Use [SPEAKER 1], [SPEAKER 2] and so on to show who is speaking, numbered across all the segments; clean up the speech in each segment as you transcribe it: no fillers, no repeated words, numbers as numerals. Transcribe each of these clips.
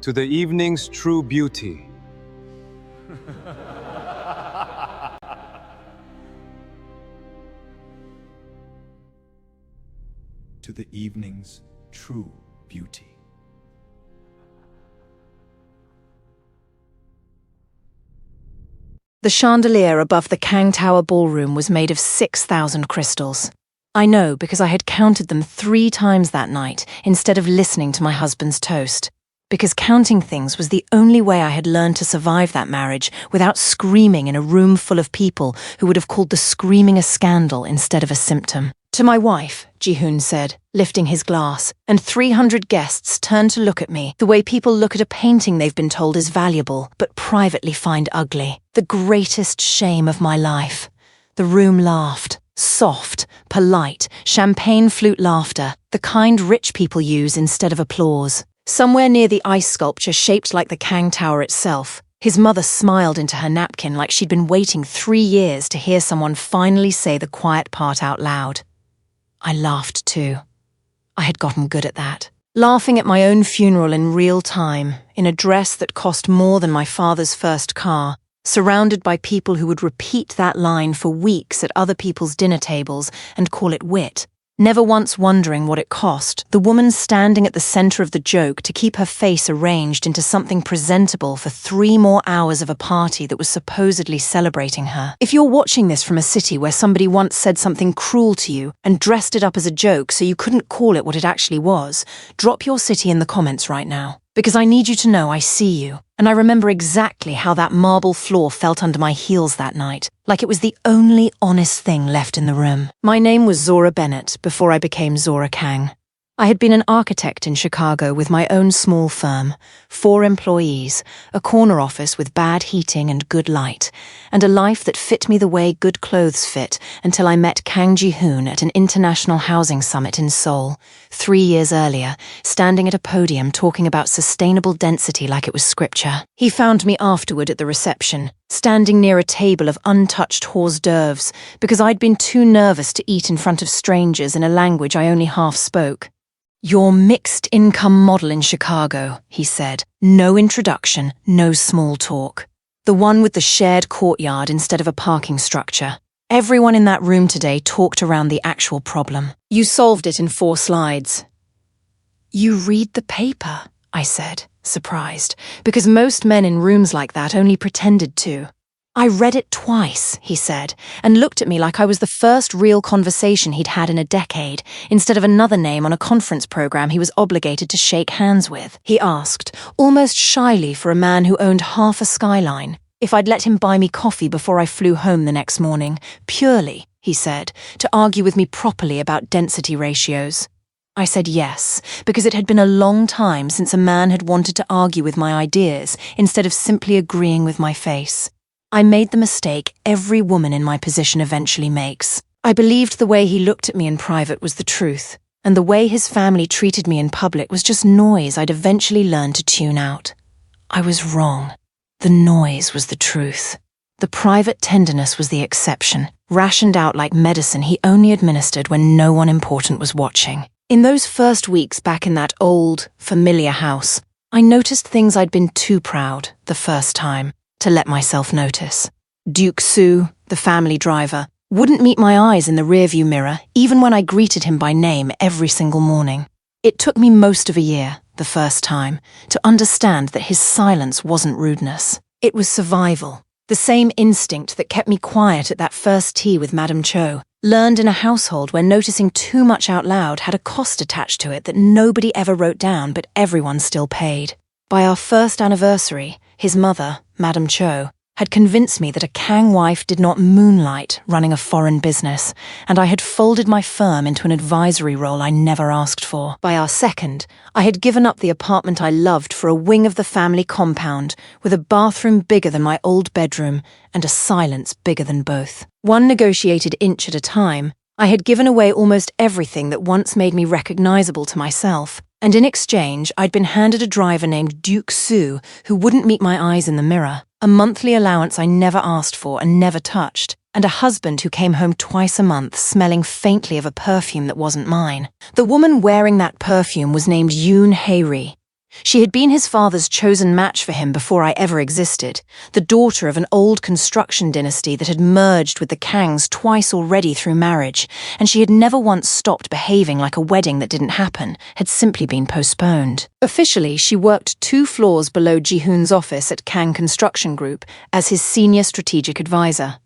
[SPEAKER 1] to the evening's true beauty.
[SPEAKER 2] To the evening's true beauty.
[SPEAKER 3] The chandelier above the Kang Tower ballroom was made of 6,000 crystals. I know because I had counted them 3 times that night instead of listening to my husband's toast. Because counting things was the only way I had learned to survive that marriage without screaming in a room full of people who would have called the screaming a scandal instead of a symptom. To my wife, Ji-hoon said, lifting his glass, and 300 guests turned to look at me the way people look at a painting they've been told is valuable but privately find ugly. The greatest shame of my life. The room laughed. Soft, polite, champagne flute laughter, the kind rich people use instead of applause. Somewhere near the ice sculpture shaped like the Kang Tower itself, his mother smiled into her napkin like she'd been waiting 3 years to hear someone finally say the quiet part out loud. I laughed too. I had gotten good at that. Laughing at my own funeral in real time, in a dress that cost more than my father's first car, surrounded by people who would repeat that line for weeks at other people's dinner tables and call it wit. Never once wondering what it cost, the woman standing at the center of the joke to keep her face arranged into something presentable for 3 more hours of a party that was supposedly celebrating her. If you're watching this from a city where somebody once said something cruel to you and dressed it up as a joke so you couldn't call it what it actually was, drop your city in the comments right now. Because I need you to know I see you, and I remember exactly how that marble floor felt under my heels that night, like it was the only honest thing left in the room. My name was Zora Bennett before I became Zora Kang. I had been an architect in Chicago with my own small firm, 4 employees, a corner office with bad heating and good light, and a life that fit me the way good clothes fit until I met Kang Ji-hoon at an international housing summit in Seoul, 3 years earlier, standing at a podium talking about sustainable density like it was scripture. He found me afterward at the reception, standing near a table of untouched hors d'oeuvres because I'd been too nervous to eat in front of strangers in a language I only half spoke. "Your mixed income model in Chicago," he said. No introduction, no small talk. The one with the shared courtyard instead of a parking structure. Everyone in that room today talked around the actual problem. You solved it in 4 slides. "You read the paper," I said, surprised, because most men in rooms like that only pretended to. "I read it twice," he said, and looked at me like I was the first real conversation he'd had in a decade, instead of another name on a conference program he was obligated to shake hands with. He asked, almost shyly for a man who owned half a skyline, if I'd let him buy me coffee before I flew home the next morning, purely, he said, to argue with me properly about density ratios. I said yes, because it had been a long time since a man had wanted to argue with my ideas instead of simply agreeing with my face. I made the mistake every woman in my position eventually makes. I believed the way he looked at me in private was the truth, and the way his family treated me in public was just noise I'd eventually learned to tune out. I was wrong. The noise was the truth. The private tenderness was the exception, rationed out like medicine he only administered when no one important was watching. In those first weeks back in that old, familiar house, I noticed things I'd been too proud, the first time, to let myself notice. Duke Soo, the family driver, wouldn't meet my eyes in the rearview mirror even when I greeted him by name every single morning. It took me most of a year, the first time, to understand that his silence wasn't rudeness. It was survival. The same instinct that kept me quiet at that first tea with Madame Cho, learned in a household where noticing too much out loud had a cost attached to it that nobody ever wrote down but everyone still paid. By our first anniversary, his mother, Madame Cho, had convinced me that a Kang wife did not moonlight running a foreign business, and I had folded my firm into an advisory role I never asked for. By our second, I had given up the apartment I loved for a wing of the family compound, with a bathroom bigger than my old bedroom and a silence bigger than both. 1 negotiated inch at a time, I had given away almost everything that once made me recognizable to myself, and in exchange I'd been handed a driver named Duke Soo who wouldn't meet my eyes in the mirror, a monthly allowance I never asked for and never touched, and a husband who came home twice a month smelling faintly of a perfume that wasn't mine. The woman wearing that perfume was named Yoon Hae-ri. She had been his father's chosen match for him before I ever existed, the daughter of an old construction dynasty that had merged with the Kangs twice already through marriage, and she had never once stopped behaving like a wedding that didn't happen, had simply been postponed. Officially, she worked 2 floors below Ji-hoon's office at Kang Construction Group as his senior strategic advisor.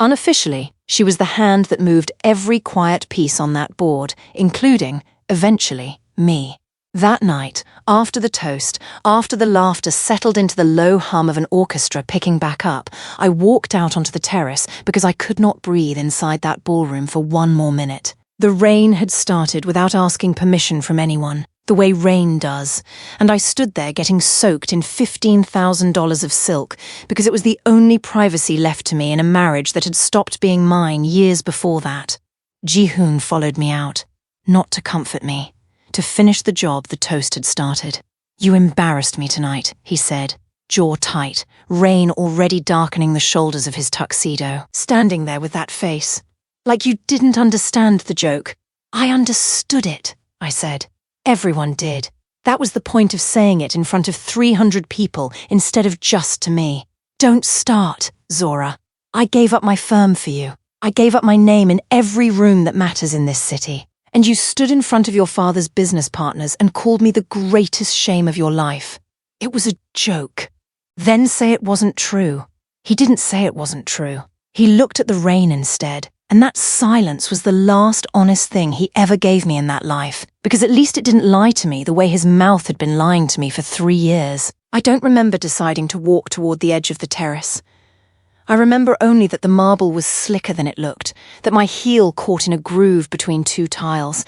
[SPEAKER 3] Unofficially, she was the hand that moved every quiet piece on that board, including, eventually, me. That night, after the toast, after the laughter settled into the low hum of an orchestra picking back up, I walked out onto the terrace because I could not breathe inside that ballroom for one more minute. The rain had started without asking permission from anyone, the way rain does, and I stood there getting soaked in $15,000 of silk because it was the only privacy left to me in a marriage that had stopped being mine years before that. Ji-hoon followed me out, not to comfort me, to finish the job the toast had started. "You embarrassed me tonight," he said, jaw tight, rain already darkening the shoulders of his tuxedo, standing there with that face. "Like you didn't understand the joke." "I understood it," I said. "Everyone did. That was the point of saying it in front of 300 people instead of just to me. Don't start, Zora. I gave up my firm for you. I gave up my name in every room that matters in this city. And you stood in front of your father's business partners and called me the greatest shame of your life. It was a joke. Then say it wasn't true." He didn't say it wasn't true. He looked at the rain instead, and that silence was the last honest thing he ever gave me in that life, because at least it didn't lie to me the way his mouth had been lying to me for 3 years. I don't remember deciding to walk toward the edge of the terrace. I remember only that the marble was slicker than it looked, that my heel caught in a groove between 2 tiles,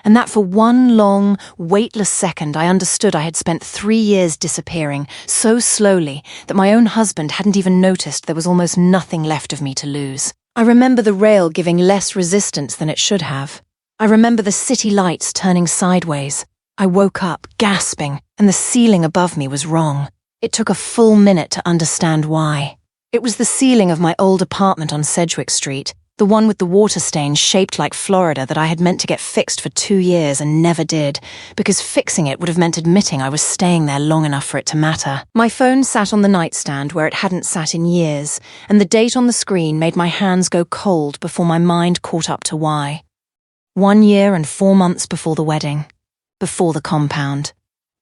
[SPEAKER 3] and that for one long, weightless second I understood I had spent 3 years disappearing so slowly that my own husband hadn't even noticed there was almost nothing left of me to lose. I remember the rail giving less resistance than it should have. I remember the city lights turning sideways. I woke up, gasping, and the ceiling above me was wrong. It took a full minute to understand why. It was the ceiling of my old apartment on Sedgwick Street, the one with the water stains shaped like Florida that I had meant to get fixed for 2 years and never did, because fixing it would have meant admitting I was staying there long enough for it to matter. My phone sat on the nightstand where it hadn't sat in years, and the date on the screen made my hands go cold before my mind caught up to why. 1 year and 4 months before the wedding. Before the compound.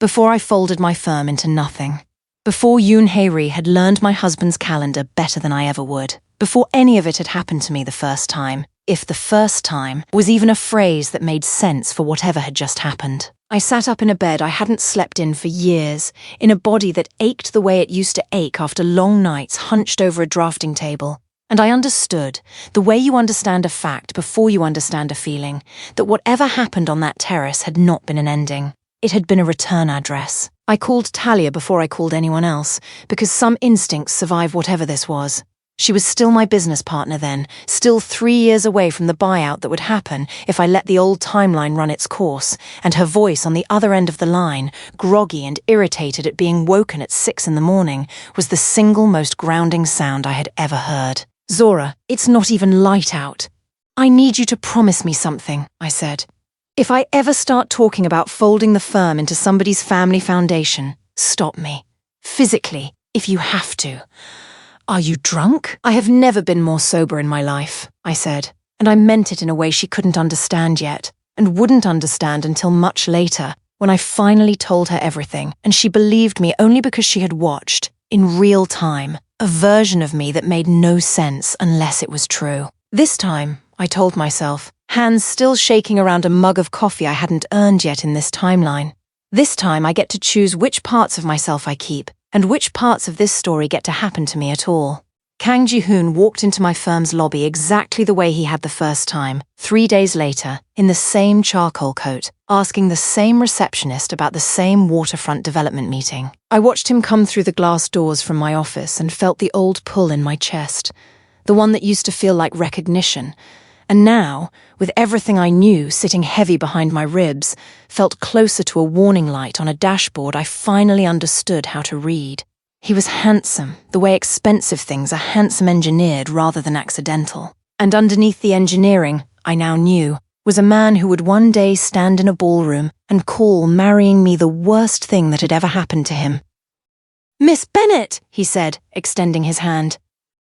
[SPEAKER 3] Before I folded my firm into nothing. Before Yoon Hae-ri had learned my husband's calendar better than I ever would. Before any of it had happened to me the first time, if the first time was even a phrase that made sense for whatever had just happened. I sat up in a bed I hadn't slept in for years, in a body that ached the way it used to ache after long nights hunched over a drafting table. And I understood, the way you understand a fact before you understand a feeling, that whatever happened on that terrace had not been an ending. It had been a return address. I called Talia before I called anyone else, because some instincts survive whatever this was. She was still my business partner then, still 3 years away from the buyout that would happen if I let the old timeline run its course, and her voice on the other end of the line, groggy and irritated at being woken at 6 in the morning, was the single most grounding sound I had ever heard. "Zora, it's not even light out. I need you to promise me something," I said. "If I ever start talking about folding the firm into somebody's family foundation, stop me. Physically, if you have to." "Are you drunk?" "I have never been more sober in my life," I said, and I meant it in a way she couldn't understand yet, and wouldn't understand until much later, when I finally told her everything, and she believed me only because she had watched, in real time, a version of me that made no sense unless it was true. This time, I told myself, hands still shaking around a mug of coffee I hadn't earned yet in this timeline. This time I get to choose which parts of myself I keep, and which parts of this story get to happen to me at all. Kang Ji-hoon walked into my firm's lobby exactly the way he had the first time, 3 days later, in the same charcoal coat, asking the same receptionist about the same waterfront development meeting. I watched him come through the glass doors from my office and felt the old pull in my chest, the one that used to feel like recognition, and now, with everything I knew sitting heavy behind my ribs, felt closer to a warning light on a dashboard I finally understood how to read. He was handsome, the way expensive things are handsome engineered rather than accidental. And underneath the engineering, I now knew, was a man who would one day stand in a ballroom and call marrying me the worst thing that had ever happened to him. "Miss Bennet," he said, extending his hand.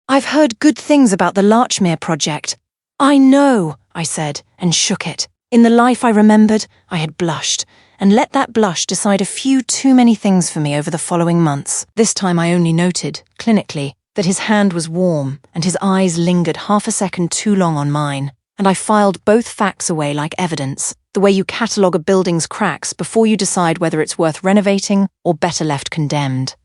[SPEAKER 3] "I've heard good things about the Larchmere project." "I know," I said, and shook it. In the life I remembered, I had blushed, and let that blush decide a few too many things for me over the following months. This time I only noted, clinically, that his hand was warm and his eyes lingered half a second too long on mine, and I filed both facts away like evidence, the way you catalogue a building's cracks before you decide whether it's worth renovating or better left condemned.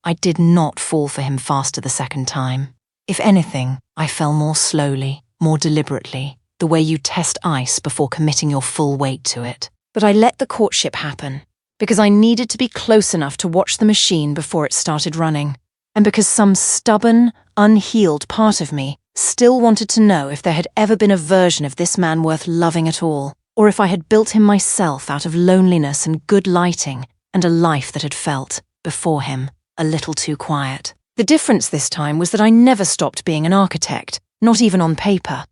[SPEAKER 3] I did not fall for him faster the second time. If anything, I fell more slowly, more deliberately, the way you test ice before committing your full weight to it. But I let the courtship happen, because I needed to be close enough to watch the machine before it started running, and because some stubborn, unhealed part of me still wanted to know if there had ever been a version of this man worth loving at all, or if I had built him myself out of loneliness and good lighting and a life that had felt, before him, a little too quiet. The difference this time was that I never stopped being an architect, not even on paper.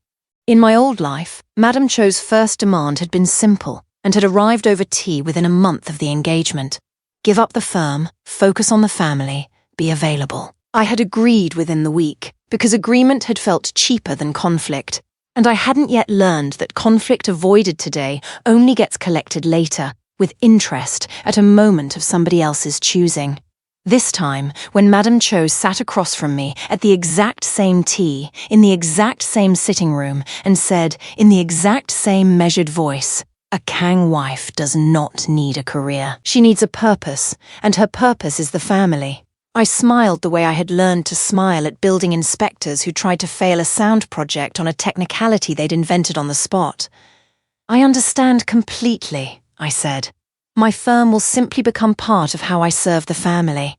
[SPEAKER 3] In my old life, Madame Cho's first demand had been simple and had arrived over tea within a month of the engagement. Give up the firm, focus on the family, be available. I had agreed within the week, because agreement had felt cheaper than conflict, and I hadn't yet learned that conflict avoided today only gets collected later, with interest, at a moment of somebody else's choosing. This time, when Madame Cho sat across from me at the exact same tea, in the exact same sitting room, and said, in the exact same measured voice, "A Kang wife does not need a career. She needs a purpose, and her purpose is the family." I smiled the way I had learned to smile at building inspectors who tried to fail a sound project on a technicality they'd invented on the spot. "I understand completely," I said. "My firm will simply become part of how I serve the family.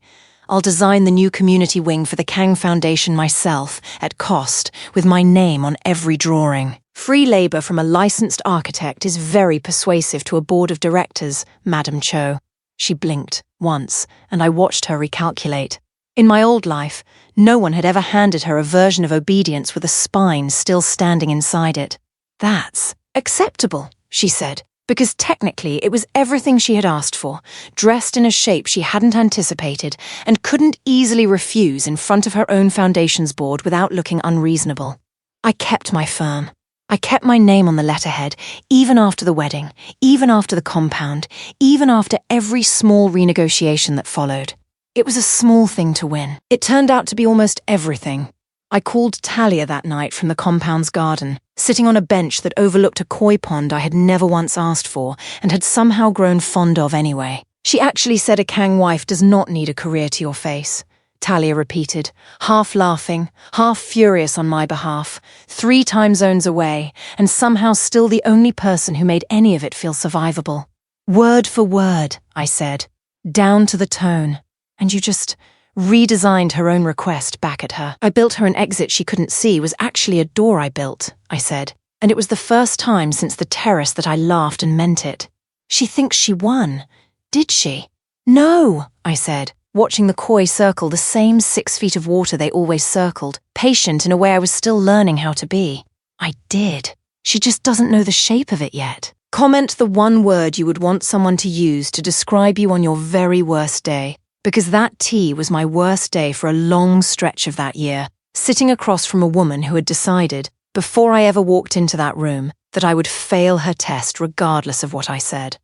[SPEAKER 3] I'll design the new community wing for the Kang Foundation myself, at cost, with my name on every drawing. Free labor from a licensed architect is very persuasive to a board of directors, Madame Cho." She blinked once, and I watched her recalculate. In my old life, no one had ever handed her a version of obedience with a spine still standing inside it. "That's acceptable," she said, because technically it was everything she had asked for, dressed in a shape she hadn't anticipated and couldn't easily refuse in front of her own foundation's board without looking unreasonable. I kept my firm. I kept my name on the letterhead, even after the wedding, even after the compound, even after every small renegotiation that followed. It was a small thing to win. It turned out to be almost everything. I called Talia that night from the compound's garden, sitting on a bench that overlooked a koi pond I had never once asked for and had somehow grown fond of anyway. "She actually said a Kang wife does not need a career to your face," Talia repeated, half laughing, half furious on my behalf, 3 time zones away, and somehow still the only person who made any of it feel survivable. "Word for word," I said, down to the tone, and you just redesigned her own request back at her. "I built her an exit she couldn't see was actually a door I built," I said, and it was the first time since the terrace that I laughed and meant it. "She thinks she won. Did she?" "No," I said, watching the koi circle the same 6 feet of water they always circled, patient in a way I was still learning how to be. "I did. She just doesn't know the shape of it yet." Comment the one word you would want someone to use to describe you on your very worst day, because that tea was my worst day for a long stretch of that year, sitting across from a woman who had decided, before I ever walked into that room, that I would fail her test regardless of what I said.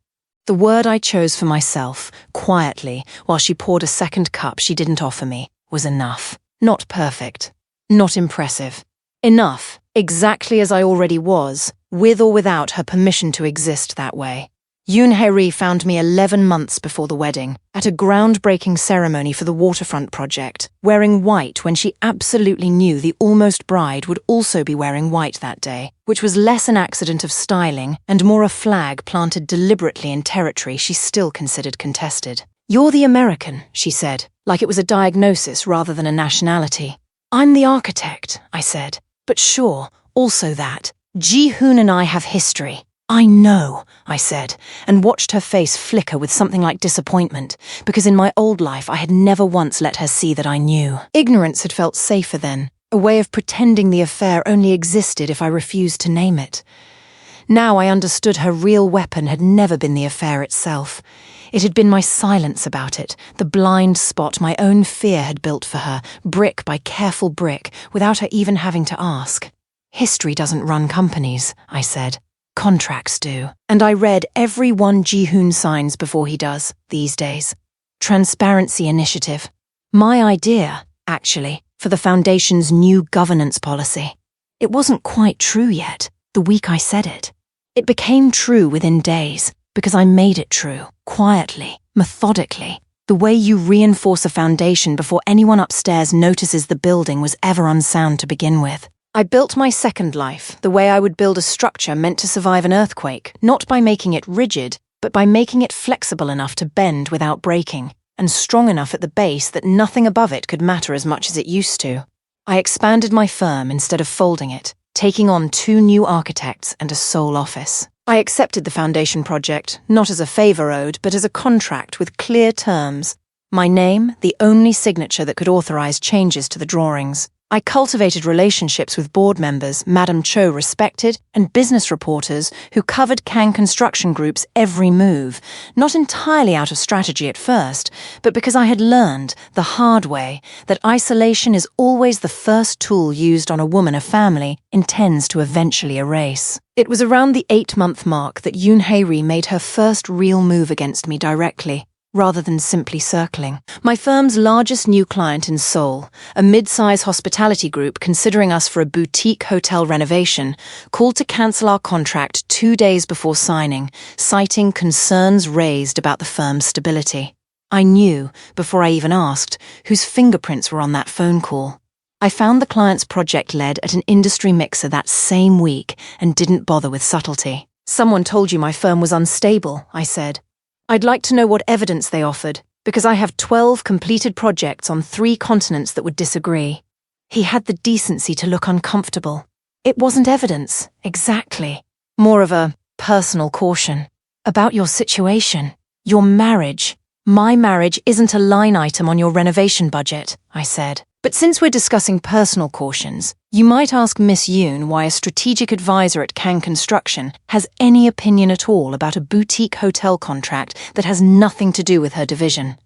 [SPEAKER 3] The word I chose for myself, quietly, while she poured a second cup she didn't offer me, was enough. Not perfect. Not impressive. Enough, exactly as I already was, with or without her permission to exist that way. Yoon Hae-ri found me 11 months before the wedding, at a groundbreaking ceremony for the waterfront project, wearing white when she absolutely knew the almost bride would also be wearing white that day, which was less an accident of styling and more a flag planted deliberately in territory she still considered contested. "You're the American," she said, like it was a diagnosis rather than a nationality. "I'm the architect," I said, "but sure, also that. Ji-hoon and I have history." "I know," I said, and watched her face flicker with something like disappointment, because in my old life I had never once let her see that I knew. Ignorance had felt safer then, a way of pretending the affair only existed if I refused to name it. Now I understood her real weapon had never been the affair itself. It had been my silence about it, the blind spot my own fear had built for her, brick by careful brick, without her even having to ask. History doesn't run companies, I said. Contracts do. And I read every one Ji-hoon signs before he does, these days. Transparency Initiative. My idea, actually, for the Foundation's new governance policy. It wasn't quite true yet, the week I said it. It became true within days, because I made it true, quietly, methodically, the way you reinforce a foundation before anyone upstairs notices the building was ever unsound to begin with. I built my second life the way I would build a structure meant to survive an earthquake, not by making it rigid, but by making it flexible enough to bend without breaking, and strong enough at the base that nothing above it could matter as much as it used to. I expanded my firm instead of folding it, taking on 2 new architects and a sole office. I accepted the foundation project, not as a favor owed, but as a contract with clear terms. My name, the only signature that could authorize changes to the drawings. I cultivated relationships with board members Madam Cho respected and business reporters who covered Kang Construction Group's every move, not entirely out of strategy at first, but because I had learned, the hard way, that isolation is always the first tool used on a woman a family intends to eventually erase. It was around the 8-month mark that Yoon Hae-ri made her first real move against me directly, rather than simply circling. My firm's largest new client in Seoul, a mid-size hospitality group considering us for a boutique hotel renovation, called to cancel our contract 2 days before signing, citing concerns raised about the firm's stability. I knew, before I even asked, whose fingerprints were on that phone call. I found the client's project lead at an industry mixer that same week and didn't bother with subtlety. "Someone told you my firm was unstable," I said. "I'd like to know what evidence they offered, because I have 12 completed projects on 3 continents that would disagree." He had the decency to look uncomfortable. "It wasn't evidence, exactly. More of a personal caution. About your situation. Your marriage. My marriage isn't a line item on your renovation budget," I said. "But since we're discussing personal cautions, you might ask Miss Yoon why a strategic advisor at Kang Construction has any opinion at all about a boutique hotel contract that has nothing to do with her division."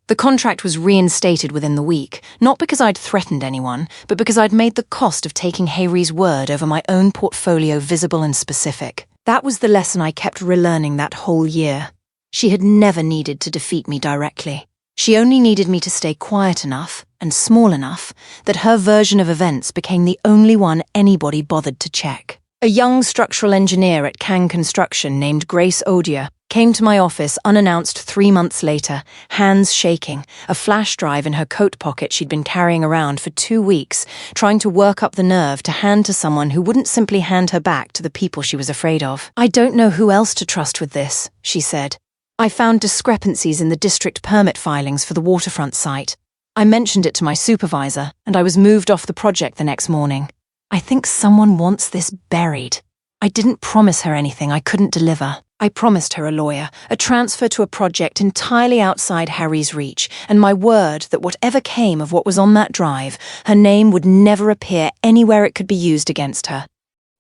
[SPEAKER 3] The contract was reinstated within the week, not because I'd threatened anyone, but because I'd made the cost of taking Hae-ri's word over my own portfolio visible and specific. That was the lesson I kept relearning that whole year. She had never needed to defeat me directly. She only needed me to stay quiet enough and small enough that her version of events became the only one anybody bothered to check. A young structural engineer at Kang Construction named Grace Odier came to my office unannounced 3 months later, hands shaking, a flash drive in her coat pocket she'd been carrying around for 2 weeks, trying to work up the nerve to hand to someone who wouldn't simply hand her back to the people she was afraid of. "I don't know who else to trust with this," she said. "I found discrepancies in the district permit filings for the waterfront site. I mentioned it to my supervisor, and I was moved off the project the next morning. I think someone wants this buried." I didn't promise her anything I couldn't deliver. I promised her a lawyer, a transfer to a project entirely outside Harry's reach, and my word that whatever came of what was on that drive, her name would never appear anywhere it could be used against her.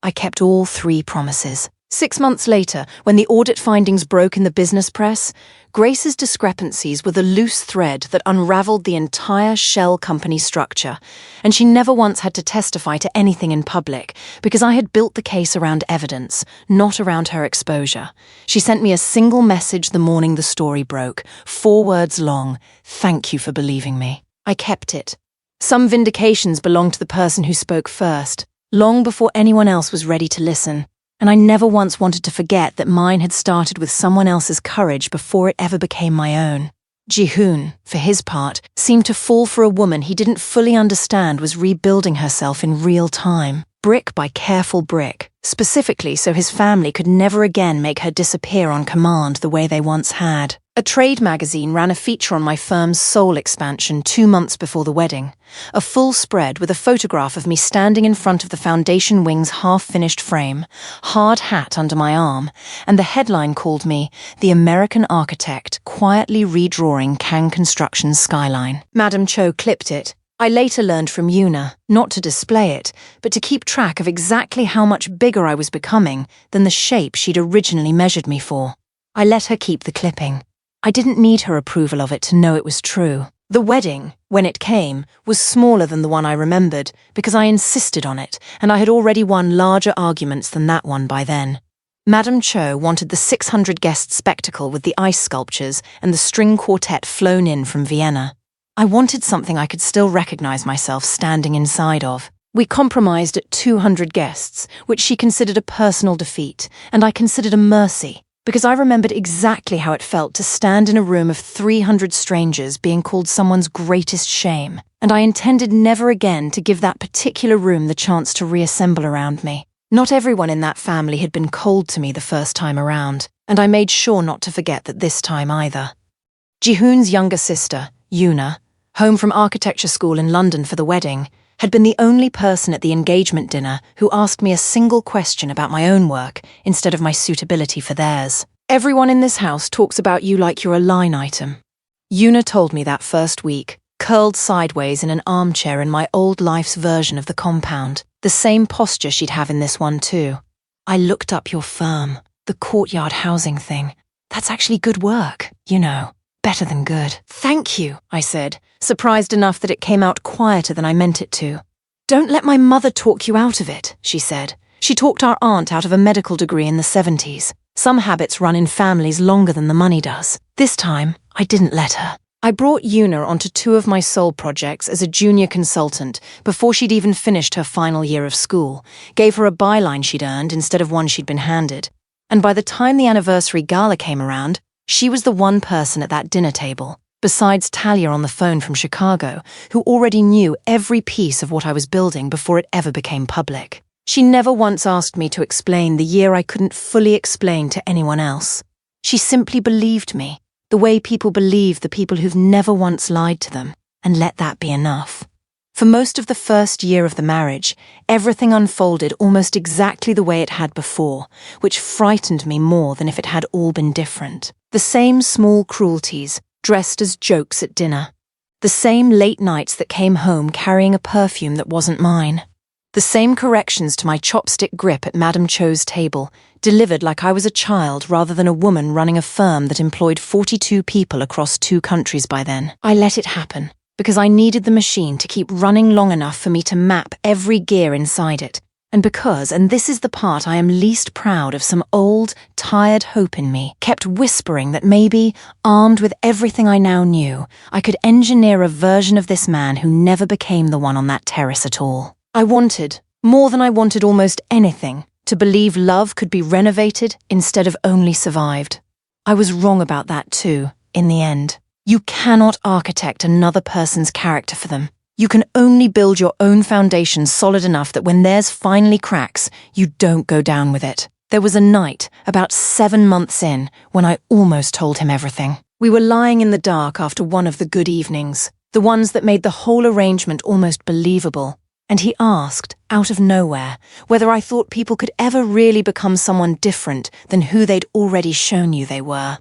[SPEAKER 3] I kept all 3 promises. 6 months later, when the audit findings broke in the business press, Grace's discrepancies were the loose thread that unraveled the entire shell company structure, and she never once had to testify to anything in public, because I had built the case around evidence, not around her exposure. She sent me a single message the morning the story broke, 4 words long: "Thank you for believing me." I kept it. Some vindications belonged to the person who spoke first, long before anyone else was ready to listen. And I never once wanted to forget that mine had started with someone else's courage before it ever became my own. Ji-hoon, for his part, seemed to fall for a woman he didn't fully understand was rebuilding herself in real time, brick by careful brick, specifically so his family could never again make her disappear on command the way they once had. A trade magazine ran a feature on my firm's Seoul expansion 2 months before the wedding, a full spread with a photograph of me standing in front of the foundation wing's half-finished frame, hard hat under my arm, and the headline called me "The American Architect Quietly Redrawing Kang Construction's Skyline." Madam Cho clipped it. I later learned from Yuna not to display it, but to keep track of exactly how much bigger I was becoming than the shape she'd originally measured me for. I let her keep the clipping. I didn't need her approval of it to know it was true. The wedding, when it came, was smaller than the one I remembered because I insisted on it, and I had already won larger arguments than that one by then. Madame Cho wanted the 600-guest spectacle with the ice sculptures and the string quartet flown in from Vienna. I wanted something I could still recognize myself standing inside of. We compromised at 200 guests, which she considered a personal defeat, and I considered a mercy, because I remembered exactly how it felt to stand in a room of 300 strangers being called someone's greatest shame, and I intended never again to give that particular room the chance to reassemble around me. Not everyone in that family had been cold to me the first time around, and I made sure not to forget that this time either. Ji-hoon's younger sister, Yuna, home from architecture school in London for the wedding, had been the only person at the engagement dinner who asked me a single question about my own work instead of my suitability for theirs. Everyone in this house talks about you like you're a line item. Yuna told me that first week, curled sideways in an armchair in my old life's version of the compound, the same posture she'd have in this one too. I looked up your firm, the courtyard housing thing. That's actually good work, you know. Better than good. Thank you, I said, surprised enough that it came out quieter than I meant it to. Don't let my mother talk you out of it, she said. She talked our aunt out of a medical degree in the 70s. Some habits run in families longer than the money does. This time, I didn't let her. I brought Yuna onto 2 of my soul projects as a junior consultant before she'd even finished her final year of school, gave her a byline she'd earned instead of one she'd been handed. And by the time the anniversary gala came around, she was the one person at that dinner table, besides Talia on the phone from Chicago, who already knew every piece of what I was building before it ever became public. She never once asked me to explain the year I couldn't fully explain to anyone else. She simply believed me, the way people believe the people who've never once lied to them, and let that be enough. For most of the first year of the marriage, everything unfolded almost exactly the way it had before, which frightened me more than if it had all been different. The same small cruelties, dressed as jokes at dinner. The same late nights that came home carrying a perfume that wasn't mine. The same corrections to my chopstick grip at Madame Cho's table, delivered like I was a child rather than a woman running a firm that employed 42 people across 2 countries by then. I let it happen, because I needed the machine to keep running long enough for me to map every gear inside it, and because, and this is the part I am least proud of, some old, tired hope in me kept whispering that maybe, armed with everything I now knew, I could engineer a version of this man who never became the one on that terrace at all. I wanted, more than I wanted almost anything, to believe love could be renovated instead of only survived. I was wrong about that too, in the end. You cannot architect another person's character for them. You can only build your own foundation solid enough that when theirs finally cracks, you don't go down with it. There was a night, about 7 months in, when I almost told him everything. We were lying in the dark after one of the good evenings, the ones that made the whole arrangement almost believable, and he asked, out of nowhere, whether I thought people could ever really become someone different than who they'd already shown you they were.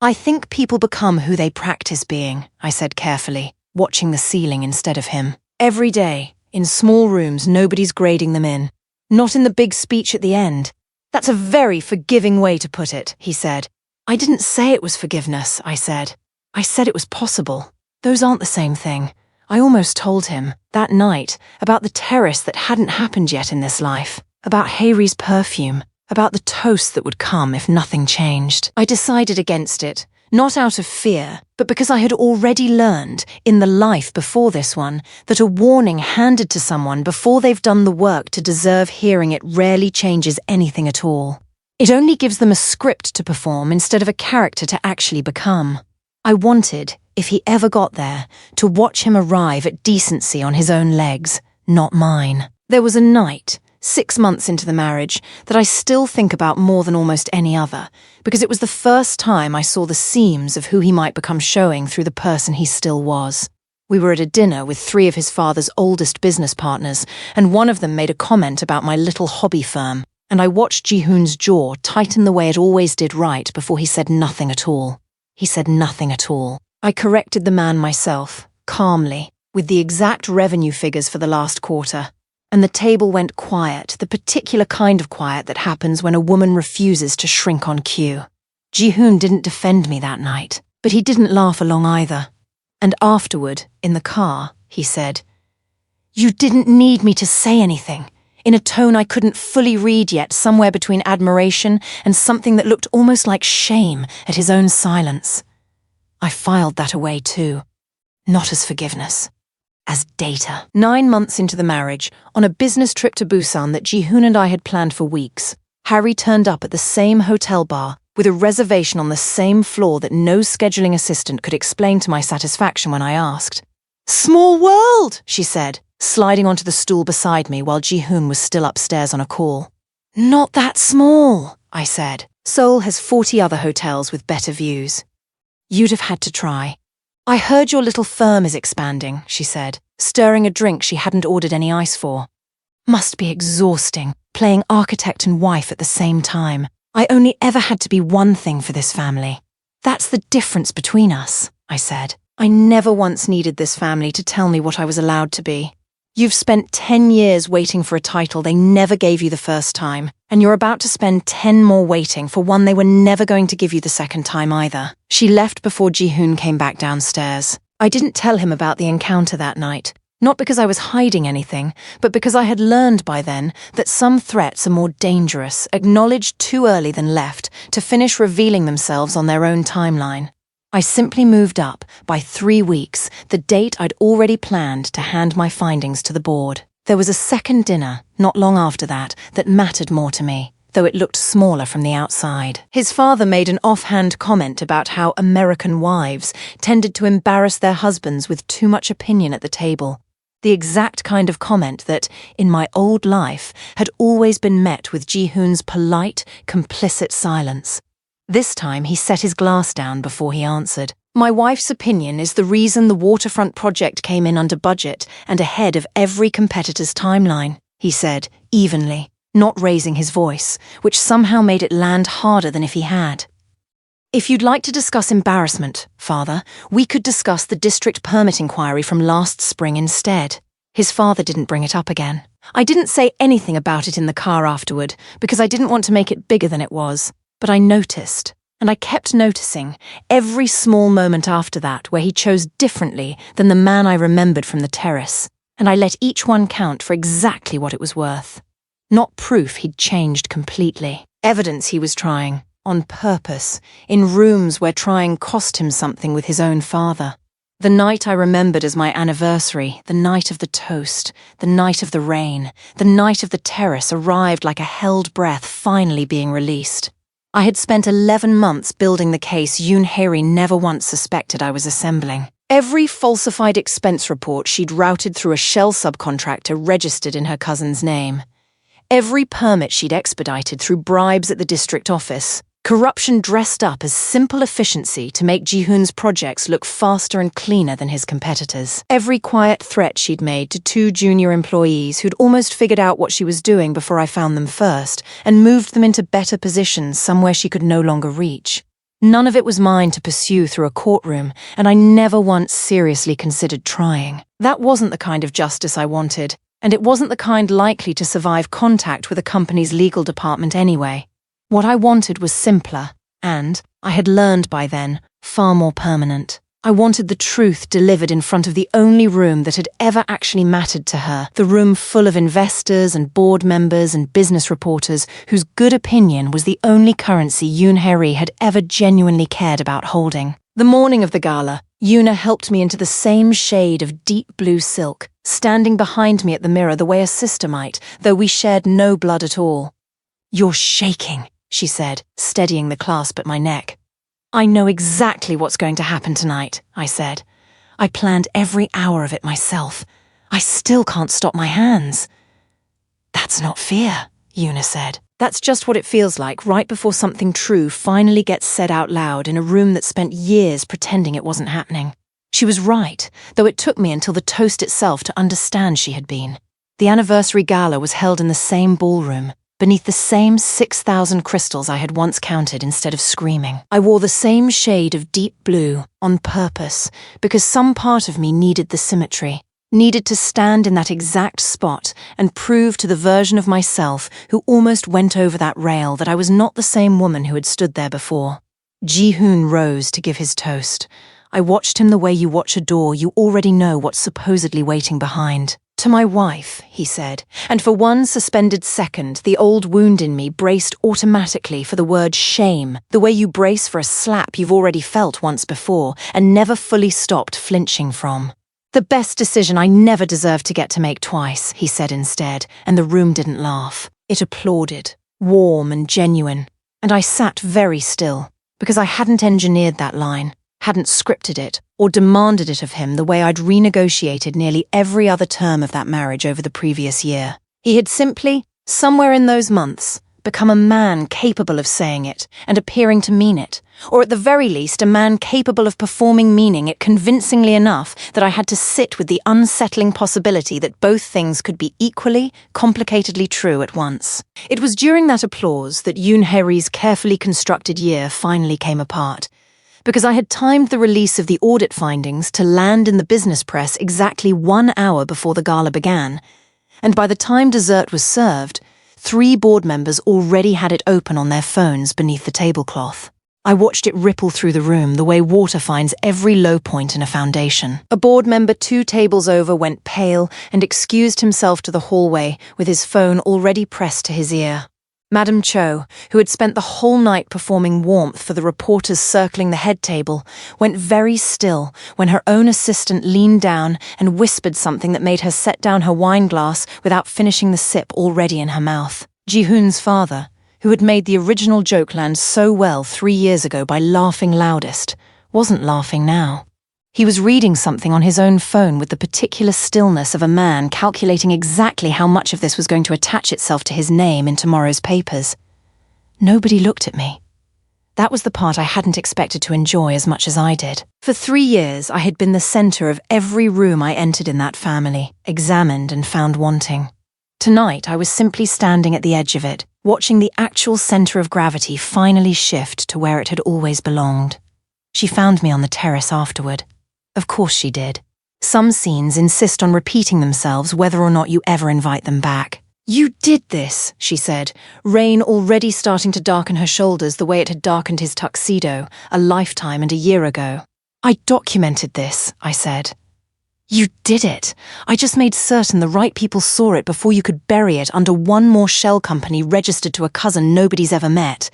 [SPEAKER 3] I think people become who they practice being, I said carefully, watching the ceiling instead of him. Every day, in small rooms nobody's grading them in. Not in the big speech at the end. That's a very forgiving way to put it, he said. I didn't say it was forgiveness, I said. I said it was possible. Those aren't the same thing. I almost told him, that night, about the terrace that hadn't happened yet in this life, about Harry's perfume, about the toast that would come if nothing changed. I decided against it. Not out of fear, but because I had already learned, in the life before this one, that a warning handed to someone before they've done the work to deserve hearing it rarely changes anything at all. It only gives them a script to perform instead of a character to actually become. I wanted, if he ever got there, to watch him arrive at decency on his own legs, not mine. There was a night, 6 months into the marriage, that I still think about more than almost any other, because it was the first time I saw the seams of who he might become showing through the person he still was. We were at a dinner with 3 of his father's oldest business partners, and one of them made a comment about my little hobby firm, and I watched Ji-hoon's jaw tighten the way it always did right before he said nothing at all. He said nothing at all. I corrected the man myself, calmly, with the exact revenue figures for the last quarter. And the table went quiet, the particular kind of quiet that happens when a woman refuses to shrink on cue. Ji-hoon didn't defend me that night, but he didn't laugh along either. And afterward, in the car, he said, "You didn't need me to say anything," in a tone I couldn't fully read yet, somewhere between admiration and something that looked almost like shame at his own silence. I filed that away too, not as forgiveness, as data. 9 months into the marriage, on a business trip to Busan that Ji-hoon and I had planned for weeks, Harry turned up at the same hotel bar with a reservation on the same floor that no scheduling assistant could explain to my satisfaction when I asked. "Small world," she said, sliding onto the stool beside me while Ji-hoon was still upstairs on a call. "Not that small," I said. "Seoul has 40 other hotels with better views. You'd have had to try." "I heard your little firm is expanding," she said, stirring a drink she hadn't ordered any ice for. "Must be exhausting, playing architect and wife at the same time. I only ever had to be one thing for this family." "That's the difference between us," I said. "I never once needed this family to tell me what I was allowed to be. You've spent 10 years waiting for a title they never gave you the first time, and you're about to spend 10 more waiting for one they were never going to give you the second time either." She left before Ji-hoon came back downstairs. I didn't tell him about the encounter that night, not because I was hiding anything, but because I had learned by then that some threats are more dangerous, acknowledged too early than left, to finish revealing themselves on their own timeline. I simply moved up, by 3 weeks, the date I'd already planned to hand my findings to the board. There was a second dinner, not long after that mattered more to me, though it looked smaller from the outside. His father made an offhand comment about how American wives tended to embarrass their husbands with too much opinion at the table. The exact kind of comment that, in my old life, had always been met with Ji-hoon's polite, complicit silence. This time he set his glass down before he answered. "My wife's opinion is the reason the waterfront project came in under budget and ahead of every competitor's timeline," he said, evenly, not raising his voice, which somehow made it land harder than if he had. "If you'd like to discuss embarrassment, Father, we could discuss the district permit inquiry from last spring instead." His father didn't bring it up again. I didn't say anything about it in the car afterward, because I didn't want to make it bigger than it was. But I noticed, and I kept noticing, every small moment after that where he chose differently than the man I remembered from the terrace, and I let each one count for exactly what it was worth. Not proof he'd changed completely. Evidence he was trying, on purpose, in rooms where trying cost him something with his own father. The night I remembered as my anniversary, the night of the toast, the night of the rain, the night of the terrace arrived like a held breath finally being released. I had spent 11 months building the case Yoon-hae never once suspected I was assembling. Every falsified expense report she'd routed through a shell subcontractor registered in her cousin's name. Every permit she'd expedited through bribes at the district office. Corruption dressed up as simple efficiency to make Ji-hoon's projects look faster and cleaner than his competitors. Every quiet threat she'd made to 2 junior employees who'd almost figured out what she was doing before I found them first and moved them into better positions somewhere she could no longer reach. None of it was mine to pursue through a courtroom, and I never once seriously considered trying. That wasn't the kind of justice I wanted, and it wasn't the kind likely to survive contact with a company's legal department anyway. What I wanted was simpler, and, I had learned by then, far more permanent. I wanted the truth delivered in front of the only room that had ever actually mattered to her, the room full of investors and board members and business reporters whose good opinion was the only currency Yoon-hae had ever genuinely cared about holding. The morning of the gala, Yoona helped me into the same shade of deep blue silk, standing behind me at the mirror the way a sister might, though we shared no blood at all. "You're shaking," she said, steadying the clasp at my neck. "I know exactly what's going to happen tonight," I said. "I planned every hour of it myself. I still can't stop my hands." "That's not fear," Yoona said. "That's just what it feels like right before something true finally gets said out loud in a room that spent years pretending it wasn't happening." She was right, though it took me until the toast itself to understand she had been. The anniversary gala was held in the same ballroom, beneath the same 6,000 crystals I had once counted instead of screaming. I wore the same shade of deep blue on purpose because some part of me needed the symmetry, needed to stand in that exact spot and prove to the version of myself who almost went over that rail that I was not the same woman who had stood there before. Ji-hoon rose to give his toast. I watched him the way you watch a door you already know what's supposedly waiting behind. "To my wife," he said, and for one suspended second, the old wound in me braced automatically for the word shame, the way you brace for a slap you've already felt once before and never fully stopped flinching from. "The best decision I never deserved to get to make twice," he said instead, and the room didn't laugh. It applauded, warm and genuine, and I sat very still, because I hadn't engineered that line, hadn't scripted it, or demanded it of him the way I'd renegotiated nearly every other term of that marriage over the previous year. He had simply, somewhere in those months, become a man capable of saying it and appearing to mean it, or at the very least a man capable of performing meaning it convincingly enough that I had to sit with the unsettling possibility that both things could be equally, complicatedly true at once. It was during that applause that Yoon Hae-ri's carefully constructed year finally came apart, because I had timed the release of the audit findings to land in the business press exactly 1 hour before the gala began, and by the time dessert was served, 3 board members already had it open on their phones beneath the tablecloth. I watched it ripple through the room the way water finds every low point in a foundation. A board member 2 tables over went pale and excused himself to the hallway with his phone already pressed to his ear. Madam Cho, who had spent the whole night performing warmth for the reporters circling the head table, went very still when her own assistant leaned down and whispered something that made her set down her wine glass without finishing the sip already in her mouth. Ji-hoon's father, who had made the original joke land so well 3 years ago by laughing loudest, wasn't laughing now. He was reading something on his own phone with the particular stillness of a man calculating exactly how much of this was going to attach itself to his name in tomorrow's papers. Nobody looked at me. That was the part I hadn't expected to enjoy as much as I did. For 3 years, I had been the center of every room I entered in that family, examined and found wanting. Tonight, I was simply standing at the edge of it, watching the actual center of gravity finally shift to where it had always belonged. She found me on the terrace afterward. Of course she did. Some scenes insist on repeating themselves whether or not you ever invite them back. "You did this," she said, rain already starting to darken her shoulders the way it had darkened his tuxedo, a lifetime and a year ago. "I documented this," I said. "You did it. I just made certain the right people saw it before you could bury it under one more shell company registered to a cousin nobody's ever met.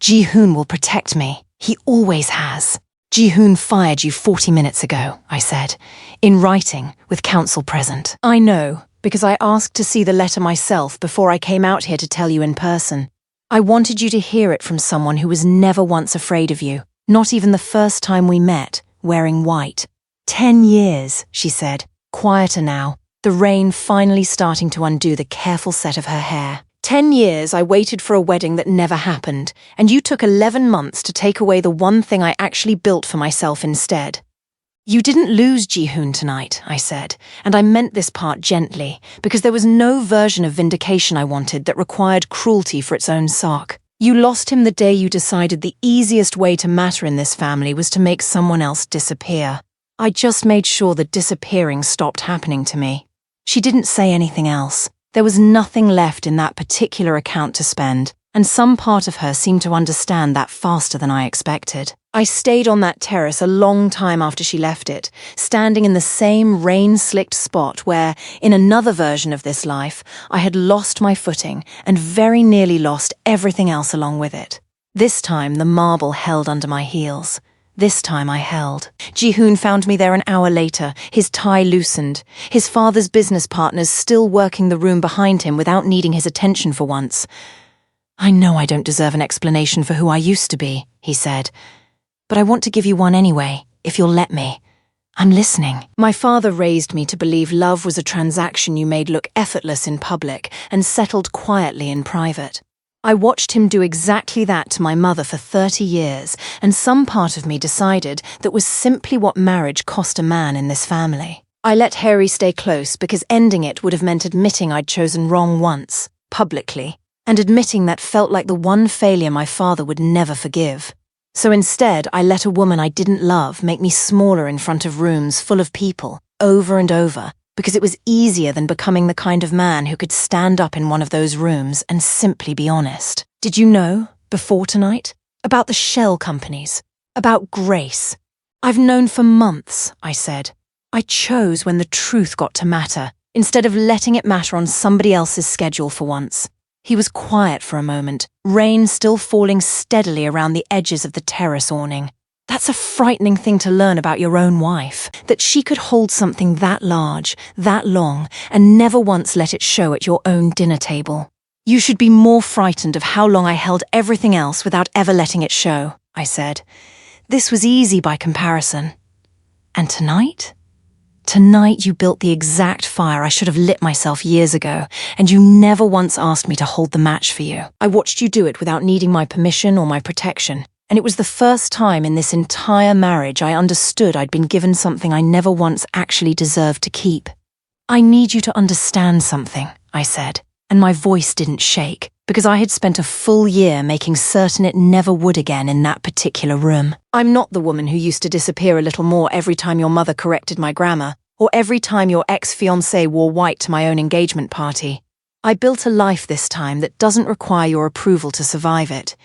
[SPEAKER 3] Ji-hoon will protect me. He always has." "Ji-hoon fired you 40 minutes ago," I said, in writing, with counsel present. "I know, because I asked to see the letter myself before I came out here to tell you in person. I wanted you to hear it from someone who was never once afraid of you, not even the first time we met, wearing white." 10 years, she said, quieter now, the rain finally starting to undo the careful set of her hair. 10 years I waited for a wedding that never happened, and you took 11 months to take away the one thing I actually built for myself instead. "You didn't lose Ji-hoon tonight," I said, and I meant this part gently, because there was no version of vindication I wanted that required cruelty for its own sake. "You lost him the day you decided the easiest way to matter in this family was to make someone else disappear. I just made sure that disappearing stopped happening to me." She didn't say anything else. There was nothing left in that particular account to spend, and some part of her seemed to understand that faster than I expected. I stayed on that terrace a long time after she left it, standing in the same rain-slicked spot where, in another version of this life, I had lost my footing and very nearly lost everything else along with it. This time, the marble held under my heels. This time I held. Ji-hoon found me there an hour later, his tie loosened, his father's business partners still working the room behind him without needing his attention for once. "I know I don't deserve an explanation for who I used to be," he said, "but I want to give you one anyway, if you'll let me. I'm listening." My father raised me to believe love was a transaction you made look effortless in public and settled quietly in private. I watched him do exactly that to my mother for 30 years, and some part of me decided that was simply what marriage cost a man in this family. I let Harry stay close because ending it would have meant admitting I'd chosen wrong once, publicly. and admitting that felt like the one failure my father would never forgive. So instead, I let a woman I didn't love make me smaller in front of rooms full of people, over and over, because it was easier than becoming the kind of man who could stand up in one of those rooms and simply be honest. Did you know, before tonight, about the shell companies, about grace? I've known for months, I said. I chose when the truth got to matter, instead of letting it matter on somebody else's schedule for once. He was quiet for a moment, rain still falling steadily around the edges of the terrace awning. That's a frightening thing to learn about your own wife, that she could hold something that large, that long, and never once let it show at your own dinner table. You should be more frightened of how long I held everything else without ever letting it show, I said. This was easy by comparison. And tonight? Tonight you built the exact fire I should have lit myself years ago, and you never once asked me to hold the match for you. I watched you do it without needing my permission or my protection, and it was the first time in this entire marriage I understood I'd been given something I never once actually deserved to keep. I need you to understand something, I said, and my voice didn't shake, because I had spent a full year making certain it never would again in that particular room. I'm not the woman who used to disappear a little more every time your mother corrected my grammar, or every time your ex-fiancé wore white to my own engagement party. I built a life this time that doesn't require your approval to survive it.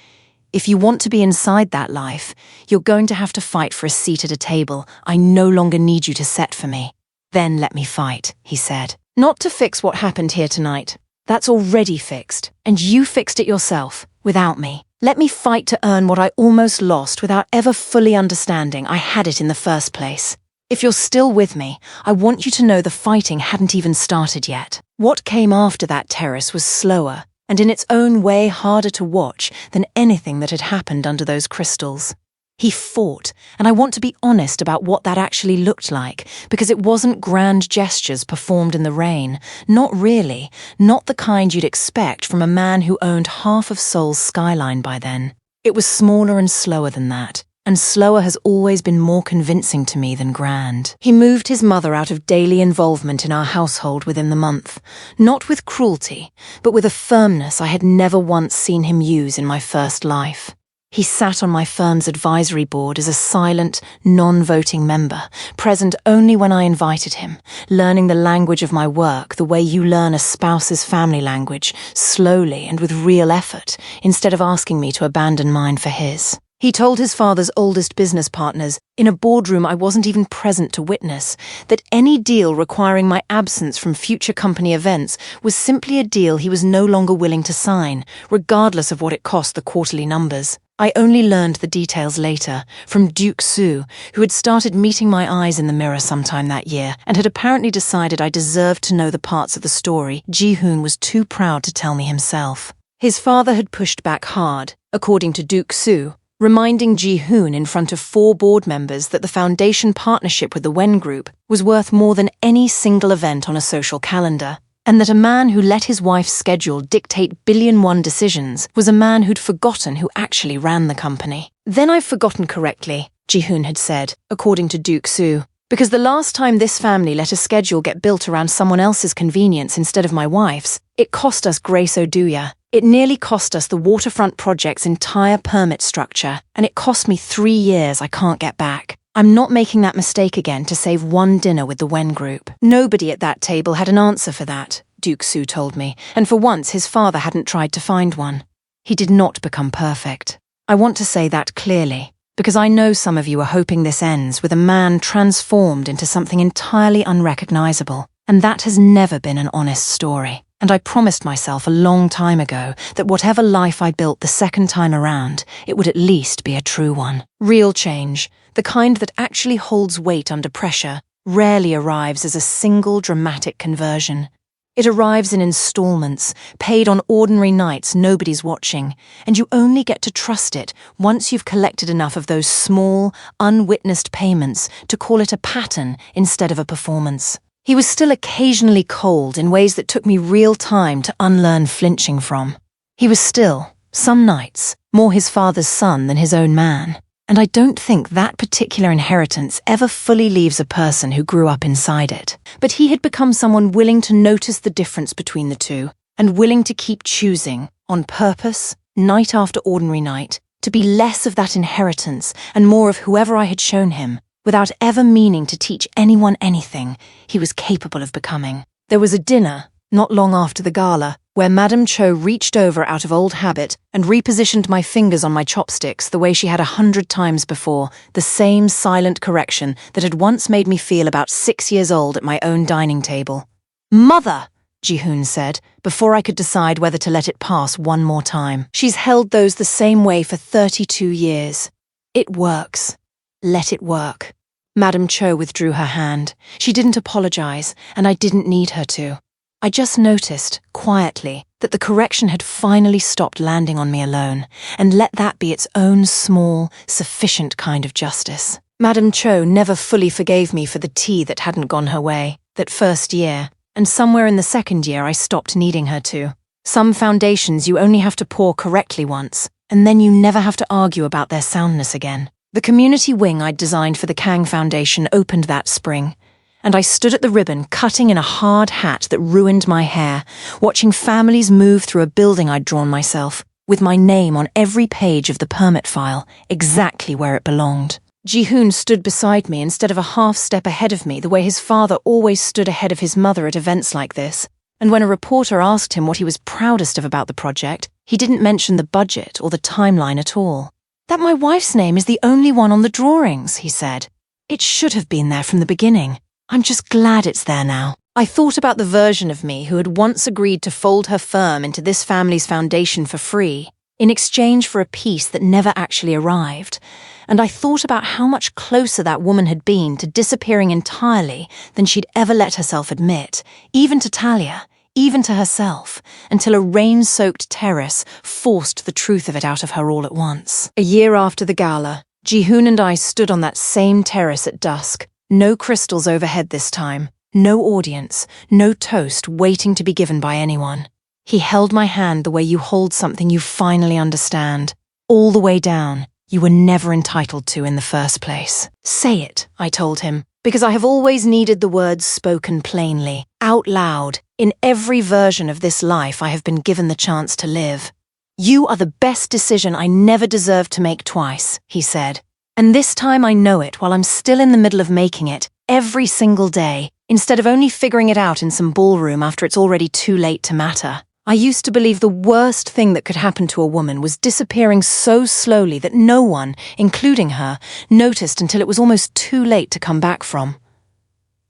[SPEAKER 3] If you want to be inside that life, you're going to have to fight for a seat at a table I no longer need you to set for me. Then let me fight, he said. Not to fix what happened here tonight. That's already fixed, and you fixed it yourself, without me. Let me fight to earn what I almost lost without ever fully understanding I had it in the first place. If you're still with me, I want you to know the fighting hadn't even started yet. What came after that terrace was slower, and in its own way harder to watch than anything that had happened under those crystals. He fought, and I want to be honest about what that actually looked like, because it wasn't grand gestures performed in the rain. Not really, not the kind you'd expect from a man who owned half of Seoul's skyline by then. It was smaller and slower than that, and slower has always been more convincing to me than grand. He moved his mother out of daily involvement in our household within the month, not with cruelty, but with a firmness I had never once seen him use in my first life. He sat on my firm's advisory board as a silent, non-voting member, present only when I invited him, learning the language of my work the way you learn a spouse's family language, slowly and with real effort, instead of asking me to abandon mine for his. He told his father's oldest business partners, in a boardroom I wasn't even present to witness, that any deal requiring my absence from future company events was simply a deal he was no longer willing to sign, regardless of what it cost the quarterly numbers. I only learned the details later, from Duke Soo, who had started meeting my eyes in the mirror sometime that year, and had apparently decided I deserved to know the parts of the story Ji-hoon was too proud to tell me himself. His father had pushed back hard, according to Duke Soo, reminding Ji-hoon in front of 4 board members that the foundation partnership with the Wen Group was worth more than any single event on a social calendar, and that a man who let his wife's schedule dictate billion-won decisions was a man who'd forgotten who actually ran the company. Then I've forgotten correctly, Ji-hoon had said, according to Duke Soo, because the last time this family let a schedule get built around someone else's convenience instead of my wife's, it cost us Grace Oduya. It nearly cost us the waterfront project's entire permit structure, and it cost me 3 years I can't get back. I'm not making that mistake again to save one dinner with the Wen Group. Nobody at that table had an answer for that, Duke Soo told me, and for once his father hadn't tried to find one. He did not become perfect. I want to say that clearly, because I know some of you are hoping this ends with a man transformed into something entirely unrecognizable, and that has never been an honest story. And I promised myself a long time ago that whatever life I built the second time around, it would at least be a true one. Real change, the kind that actually holds weight under pressure, rarely arrives as a single dramatic conversion. It arrives in installments, paid on ordinary nights nobody's watching, and you only get to trust it once you've collected enough of those small, unwitnessed payments to call it a pattern instead of a performance. He was still occasionally cold in ways that took me real time to unlearn flinching from. He was still, some nights, more his father's son than his own man, and I don't think that particular inheritance ever fully leaves a person who grew up inside it. But he had become someone willing to notice the difference between the two, and willing to keep choosing, on purpose, night after ordinary night, to be less of that inheritance and more of whoever I had shown him, without ever meaning to teach anyone anything he was capable of becoming. There was a dinner, not long after the gala, where Madame Cho reached over out of old habit and repositioned my fingers on my chopsticks the way she had 100 times before, the same silent correction that had once made me feel about 6 years old at my own dining table. "Mother!" Ji-hoon said, before I could decide whether to let it pass one more time. "She's held those the same way for 32 years. It works. Let it work." Madame Cho withdrew her hand. She didn't apologize, and I didn't need her to. I just noticed, quietly, that the correction had finally stopped landing on me alone, and let that be its own small, sufficient kind of justice. Madame Cho never fully forgave me for the tea that hadn't gone her way, that first year, and somewhere in the second year I stopped needing her to. Some foundations you only have to pour correctly once, and then you never have to argue about their soundness again. The community wing I'd designed for the Kang Foundation opened that spring, and I stood at the ribbon cutting in a hard hat that ruined my hair, watching families move through a building I'd drawn myself, with my name on every page of the permit file, exactly where it belonged. Ji-hoon stood beside me instead of a half step ahead of me the way his father always stood ahead of his mother at events like this, and when a reporter asked him what he was proudest of about the project, he didn't mention the budget or the timeline at all. "That my wife's name is the only one on the drawings," he said. "It should have been there from the beginning. I'm just glad it's there now." I thought about the version of me who had once agreed to fold her firm into this family's foundation for free, in exchange for a piece that never actually arrived, and I thought about how much closer that woman had been to disappearing entirely than she'd ever let herself admit, even to Talia, even to herself, until a rain-soaked terrace forced the truth of it out of her all at once. A year after the gala, Ji-hoon and I stood on that same terrace at dusk. No crystals overhead this time, no audience, no toast waiting to be given by anyone. He held my hand the way you hold something you finally understand, all the way down, you were never entitled to in the first place. "Say it," I told him, because I have always needed the words spoken plainly, out loud, in every version of this life I have been given the chance to live. "You are the best decision I never deserved to make twice," he said. "And this time I know it while I'm still in the middle of making it, every single day, instead of only figuring it out in some ballroom after it's already too late to matter." I used to believe the worst thing that could happen to a woman was disappearing so slowly that no one, including her, noticed until it was almost too late to come back from.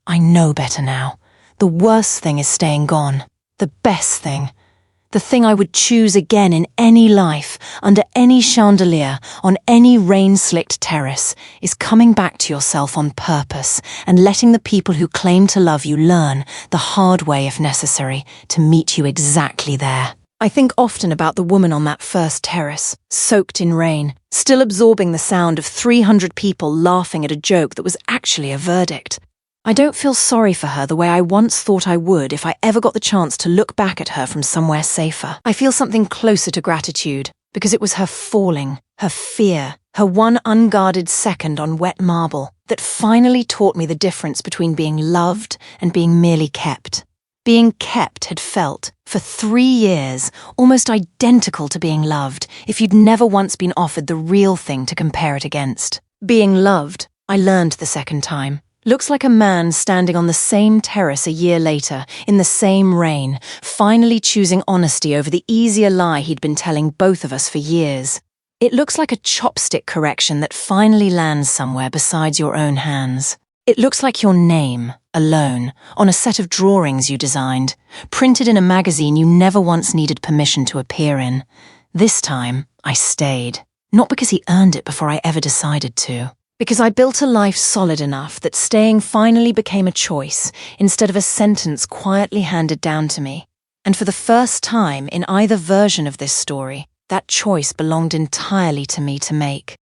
[SPEAKER 3] I know better now. The worst thing is staying gone. The best thing. The thing I would choose again in any life, under any chandelier, on any rain-slicked terrace, is coming back to yourself on purpose and letting the people who claim to love you learn, the hard way if necessary, to meet you exactly there. I think often about the woman on that first terrace, soaked in rain, still absorbing the sound of 300 people laughing at a joke that was actually a verdict. I don't feel sorry for her the way I once thought I would if I ever got the chance to look back at her from somewhere safer. I feel something closer to gratitude, because it was her falling, her fear, her one unguarded second on wet marble that finally taught me the difference between being loved and being merely kept. Being kept had felt, for 3 years, almost identical to being loved if you'd never once been offered the real thing to compare it against. Being loved, I learned the second time, looks like a man standing on the same terrace a year later, in the same rain, finally choosing honesty over the easier lie he'd been telling both of us for years. It looks like a chopstick correction that finally lands somewhere besides your own hands. It looks like your name, alone, on a set of drawings you designed, printed in a magazine you never once needed permission to appear in. This time, I stayed. Not because he earned it before I ever decided to. Because I built a life solid enough that staying finally became a choice instead of a sentence quietly handed down to me. And for the first time in either version of this story, that choice belonged entirely to me to make.